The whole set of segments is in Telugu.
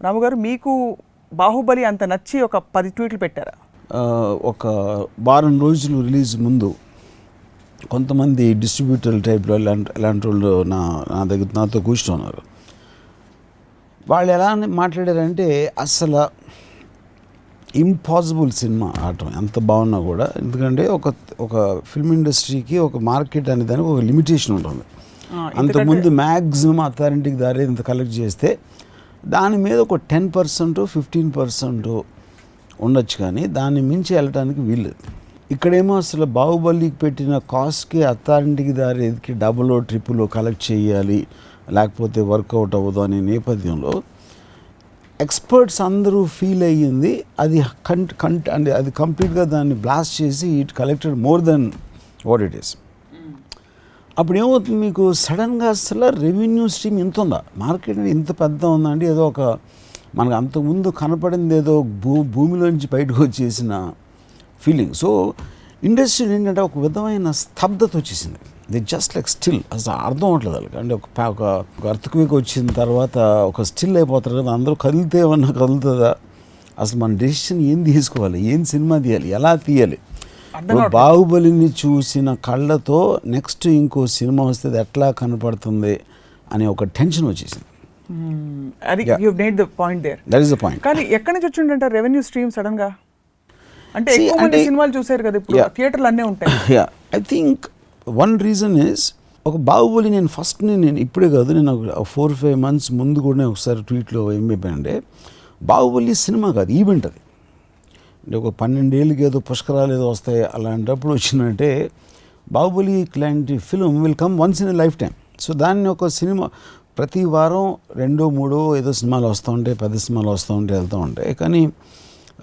రాము గారు, మీకు బాహుబలి అంత నచ్చి ఒక 10 ట్వీట్లు పెట్టారా? ఒక వారం రోజులు రిలీజ్ ముందు కొంతమంది డిస్ట్రిబ్యూటర్ టైప్లో ఇలాంటి వాళ్ళు నాతో కూర్చున్నారు. వాళ్ళు ఎలా మాట్లాడారంటే అసలు ఇంపాసిబుల్ సినిమా ఆడటం ఎంత బాగున్నా కూడా, ఎందుకంటే ఒక ఫిల్మ్ ఇండస్ట్రీకి ఒక మార్కెట్ అనే దానికి ఒక లిమిటేషన్ ఉంటుంది. అంతకుముందు మ్యాక్సిమం అథారిటీకి దారి ఇంత కలెక్ట్ చేస్తే దాని మీద ఒక 10% 15% ఉండొచ్చు, కానీ దాన్ని మించి వెళ్ళటానికి వీల్లేదు. ఇక్కడేమో అసలు బాహుబలికి పెట్టిన కాస్ట్కి అథారిటీకి దారికి డబుల్ ట్రిపుల్ కలెక్ట్ చేయాలి, లేకపోతే వర్కౌట్ అవ్వదు అనే నేపథ్యంలో ఎక్స్పర్ట్స్ అందరూ ఫీల్ అయ్యింది అది అంటే అది కంప్లీట్గా దాన్ని బ్లాస్ట్ చేసి it collected more than what it is. అప్పుడు ఏమవుతుంది, మీకు సడన్గా అసలు రెవెన్యూ స్ట్రీమ్ ఇంత ఉందా, మార్కెట్ ఇంత పెద్ద ఉందండి, ఏదో ఒక మనకు అంతకుముందు కనపడింది ఏదో భూమిలోంచి బయటకు వచ్చేసిన ఫీలింగ్. సో ఇండస్ట్రీ ఏంటంటే ఒక విధమైన స్తబ్దత వచ్చేసింది. ది జస్ట్ లైక్ స్టిల్, అసలు అర్థం అవ్వట్లేదు వాళ్ళకి. అంటే ఒక అర్త్క్వేక్ వచ్చిన తర్వాత ఒక స్టిల్ అయిపోతారు కదా, అందరూ కదిలితే ఏమన్నా కదులుతుందా, అసలు మన డెసిషన్ ఏం తీసుకోవాలి, ఏం సినిమా తీయాలి, ఎలా తీయాలి. బాహుబలిని చూసిన కళ్ళతో నెక్స్ట్ ఇంకో సినిమా వస్తే అది ఎట్లా కనపడుతుంది అనే ఒక టెన్షన్ వచ్చేసింది. కానీ ఎక్కడి నుంచి వచ్చిందంటే రెవెన్యూ స్ట్రీమ్ సడన్ గా? అంటే ఎక్కువ మంది సినిమాలు చూసారు కదా, ఇప్పుడు థియేటర్లు అన్నీ ఉంటాయి. I think one reason is, ఒక బాహుబలి నేను ఇప్పుడే కాదు, నేను 4-5 months ముందు కూడా నేను ఒకసారి ట్వీట్లో ఏం చెప్పానంటే, బాహుబలి సినిమా కాదు, ఈవెంట్ అది. అంటే ఒక 12 ఏళ్ళకి ఏదో పుష్కరాలు ఏదో వస్తాయి, అలాంటప్పుడు వచ్చినట్టే బాహుబలి లాంటి film will come once in a life time. So దాన్ని ఒక సినిమా ప్రతి వారం 2-3 ఏదో సినిమాలు వస్తూ ఉంటాయి, పెద్ద సినిమాలు వస్తూ ఉంటాయి, వెళ్తూ ఉంటాయి. కానీ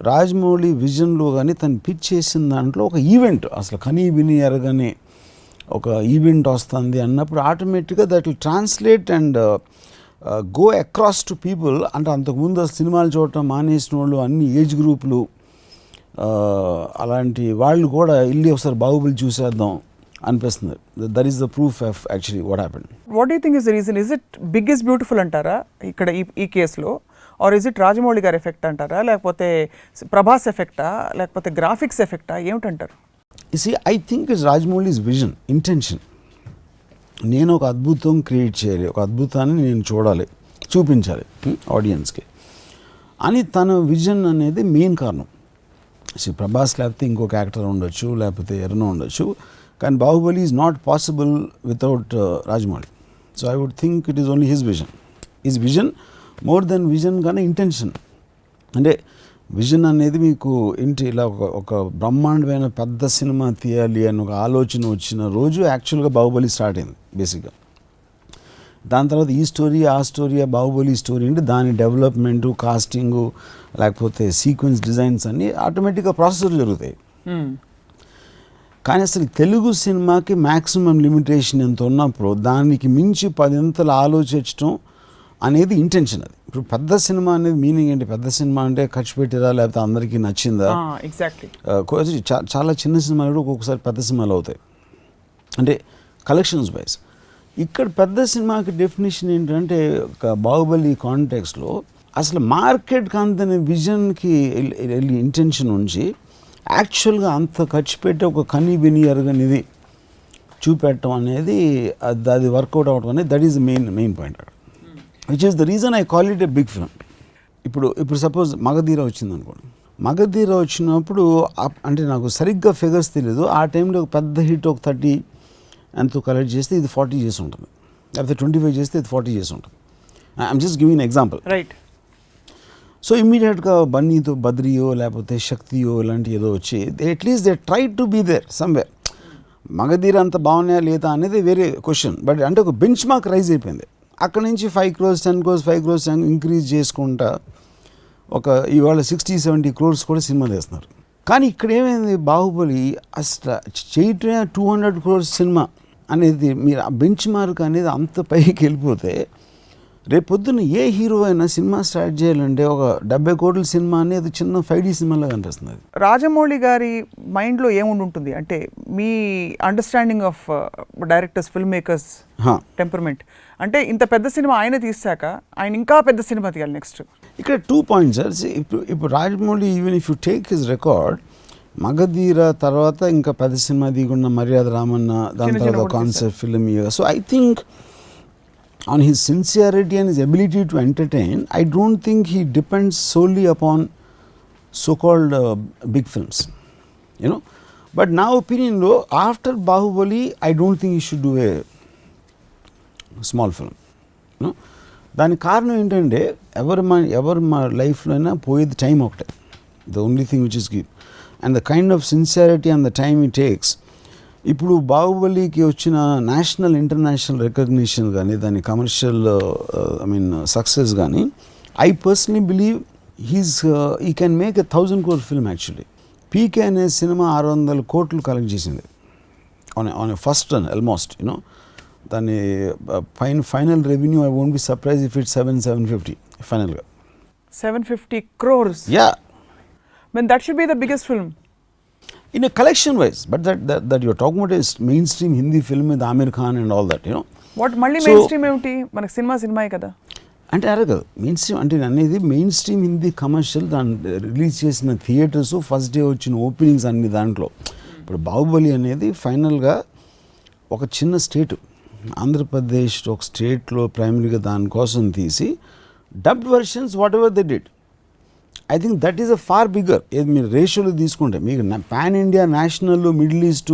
రాజమౌళి విజన్లో కానీ తను పిచ్ చేసిన దాంట్లో ఒక ఈవెంట్, అసలు కనీ విని ఎరగని ఒక ఈవెంట్ వస్తుంది అన్నప్పుడు ఆటోమేటిక్గా that will translate and go across to people. అంటే అంతకుముందు అసలు సినిమాలు చూడటం మానేసిన వాళ్ళు, అన్ని ఏజ్ గ్రూపులు, అలాంటి వాళ్ళు కూడా ఇల్లు ఒకసారి బాహుబలి చూసేద్దాం అనిపిస్తుంది. That is the proof of actually what happened. What do you think is the reason? Is it big is beautiful అంటారా ఇక్కడ ఈ కేసులో, ఆర్ ఇస్ ఇట్ రాజమౌళి గారి ఎఫెక్ట్ అంటారా, లేకపోతే ప్రభాస్ ఎఫెక్టా, లేకపోతే గ్రాఫిక్స్ ఎఫెక్టా, ఏమిటంటారు? I think it's Rajamouli's vision, intention. నేను ఒక అద్భుతం క్రియేట్ చేయాలి, ఒక అద్భుతాన్ని నేను చూడాలి, చూపించాలి ఆడియన్స్కి అని తన విజన్ అనేది మెయిన్ కారణం. ప్రభాస్ లేకపోతే ఇంకొక యాక్టర్ ఉండొచ్చు, లేకపోతే ఎవరైనా ఉండొచ్చు, కానీ Baahubali is not possible without Rajamouli. So I would think it is only his vision. His vision more than vision కానీ ఇంటెన్షన్. అంటే విజన్ అనేది మీకు ఏంటి, ఇలా ఒక బ్రహ్మాండమైన పెద్ద సినిమా తీయాలి అని ఒక ఆలోచన వచ్చిన రోజు యాక్చువల్గా బాహుబలి స్టార్ట్ అయింది బేసిక్గా. దాని తర్వాత ఈ స్టోరీ ఆ స్టోరీ, ఆ బాహుబలి స్టోరీ అంటే దాని డెవలప్మెంటు, కాస్టింగు, లేకపోతే సీక్వెన్స్ డిజైన్స్ అన్నీ ఆటోమేటిక్గా ప్రాసెసర్ జరుగుతాయి. కానీ అసలు తెలుగు సినిమాకి మ్యాక్సిమం లిమిటేషన్ ఎంత ఉన్నప్పుడు దానికి మించి 10 ఆలోచించడం అనేది ఇంటెన్షన్. అది ఇప్పుడు పెద్ద సినిమా అనేది మీనింగ్ ఏంటి, పెద్ద సినిమా అంటే ఖర్చు పెట్టిరా, లేకపోతే అందరికీ నచ్చిందా. ఎగ్జాక్ట్లీ. చాలా చిన్న సినిమాలు కూడా ఒక్కొక్కసారి పెద్ద సినిమాలు అవుతాయి, అంటే కలెక్షన్స్ వైజ్. ఇక్కడ పెద్ద సినిమాకి డెఫినేషన్ ఏంటంటే, ఒక బాహుబలి కాంటెక్స్లో అసలు మార్కెట్కి అంతని విజన్కి ఇంటెన్షన్ ఉంచి యాక్చువల్గా అంత ఖర్చు పెట్టి ఒక కనీ విని ఎరగనిది చూపెట్టడం అనేది అది వర్కౌట్ అవ్వడం అనేది దట్ ఈస్ మెయిన్ పాయింట్ అక్కడ, which is the reason I call it a big film. ఇప్పుడు సపోజ్ మగధీర వచ్చింది అనుకోండి, మగధీర వచ్చినప్పుడు అంటే నాకు సరిగ్గా ఫిగర్స్ తెలియదు, ఆ టైంలో ఒక పెద్ద హిట్ ఒక 30 ఎంతో కలెక్ట్ చేస్తే ఇది 40 చేసి ఉంటుంది, లేకపోతే 25 చేస్తే ఇది 40 చేసి ఉంటుంది. I'm just giving example, right. So ఇమ్మీడియట్గా బన్నీతో బద్రియో లేకపోతే శక్తియో ఇలాంటి ఏదో వచ్చి at least they try to be there somewhere. Magadheera అంత బాగున్నాయా లేదా అనేది వేరే క్వశ్చన్, బట్ అంటే ఒక బెంచ్ మార్క్ రైజ్ అయిపోయింది. అక్కడ నుంచి 5 crores 10 crores 5 crores ఇంక్రీజ్ చేసుకుంటా ఒక ఇవాళ 60-70 crores కూడా సినిమా తీస్తున్నారు. కానీ ఇక్కడ ఏమైంది, బాహుబలి అసలు చేయటమే 200 crores సినిమా అనేది, మీరు ఆ బెంచ్ మార్క్ అనేది అంత పైకి వెళ్ళిపోతే రేపొద్దున ఏ హీరో అయినా సినిమా స్టార్ట్ చేయాలంటే ఒక 70 కోట్ల సినిమా అనేది చిన్న 5D సినిమాలో కనిపిస్తుంది అది. రాజమౌళి గారి మైండ్లో ఏముండి ఉంటుంది అంటే మీ understanding of directors film makers temperament అంటే ఇంత పెద్ద సినిమా ఆయన తీసాక ఆయన ఇంకా పెద్ద సినిమా తీయాలి నెక్స్ట్. ఇక్కడ 2 పాయింట్స్ సార్. ఇప్పుడు Rajamouli even if you take his record Magadheera తర్వాత ఇంకా పెద్ద సినిమా దిగున్న మర్యాద రామన్న, దాని తర్వాత concept film. So I think on his sincerity and his ability to entertain, I don't think he depends solely upon so-called big films, you know. But now opinion lo, after Bahubali, I don't think he should do a small film, you know. దాని కారణం ఏంటంటే ఎవరి మా లైఫ్లో అయినా పోయేది టైం ఒకటే. The only thing which is give and the kind of sincerity and the time it takes. ఇప్పుడు బాహుబలికి వచ్చిన నేషనల్ ఇంటర్నేషనల్ రికగ్నిషన్ కానీ దాని కమర్షియల్ సక్సెస్ కానీ I personally believe he can make 1,000 crore film actually. PK అనే సినిమా 600 కోట్లు కలెక్ట్ చేసింది on a first run almost, you know. దాని final revenue I won't be surprise if it 750 ఫైనల్గా 750 crores. Yeah, Then that should be the biggest film. In a collection wise, but that you're talking about is mainstream Hindi film with Amir Khan and all that, you know. What మళ్ళీ మెయిన్ స్ట్రీమ్ ఏమిటి, మనకి సినిమాయే కదా అంటే అరగదు మెయిన్ స్ట్రీమ్ అంటే అనేది మెయిన్ స్ట్రీమ్ హిందీ కమర్షియల్ దాన్ని రిలీజ్ చేసిన థియేటర్స్ ఫస్ట్ డే వచ్చిన ఓపెనింగ్స్ అన్ని దాంట్లో. ఇప్పుడు బాహుబలి అనేది ఫైనల్గా ఒక చిన్న స్టేటు ఆంధ్రప్రదేశ్ ఒక స్టేట్లో ప్రైమరీగా దానికోసం తీసి dubbed versions whatever they did. I think that is a far bigger. ఏది మీరు రేషియోలో తీసుకుంటే మీకు pan India national middle east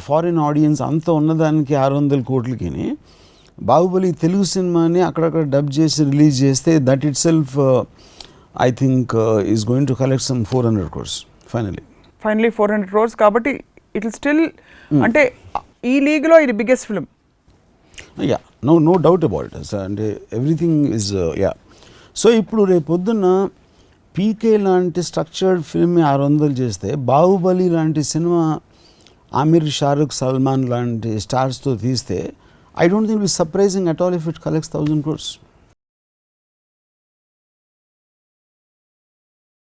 foreign audience అంతా ఉన్నదానికి 600 కోట్లకి బాహుబలి తెలుగు సినిమాని అక్కడక్కడ డబ్ చేసి రిలీజ్ చేస్తే that itself I think is going to collect some 400 crores finally 400 crores. కాబట్టి ఇట్ విల్ స్టిల్ అంటే ఈ లీగ్లో ఇది biggest film. Yeah, no doubt about it అంటే ఎవ్రీథింగ్ ఈజ్ యా. సో ఇప్పుడు రేపొద్దున్న పీకే లాంటి స్ట్రక్చర్డ్ ఫిల్మ్ 600 చేస్తే బాహుబలి లాంటి సినిమా ఆమిర్, షారుఖ్, సల్మాన్ లాంటి స్టార్స్తో తీస్తే I don't think it be surprising at all if it collects 1,000 crores.